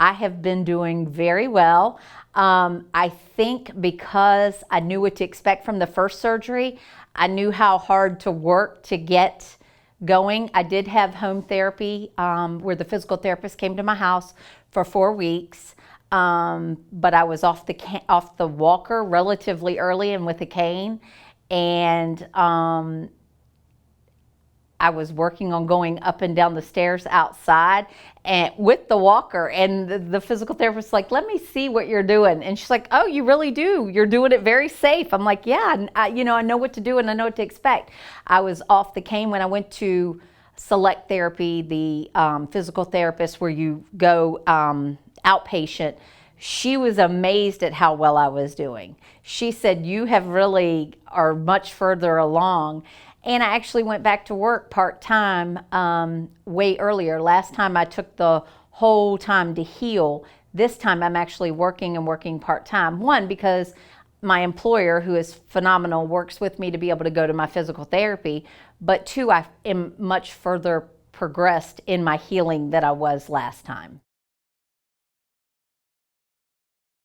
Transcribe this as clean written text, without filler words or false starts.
I have been doing very well. I think because I knew what to expect from the first surgery, I knew how hard to work to get going. I did have home therapy where the physical therapist came to my house for 4 weeks. But I was off the walker relatively early and with a cane, and I was working on going up and down the stairs outside and with the walker, and the physical therapist like, let me see what you're doing. And she's like, oh, you really do. You're doing it very safe. I'm like, yeah, I know what to do and I know what to expect. I was off the cane when I went to Select Therapy, the physical therapist where you go outpatient. She was amazed at how well I was doing. She said, you have really are much further along. And I actually went back to work part-time way earlier. Last time I took the whole time to heal. This time I'm actually working part-time. One, because my employer, who is phenomenal, works with me to be able to go to my physical therapy. But two, I am much further progressed in my healing than I was last time.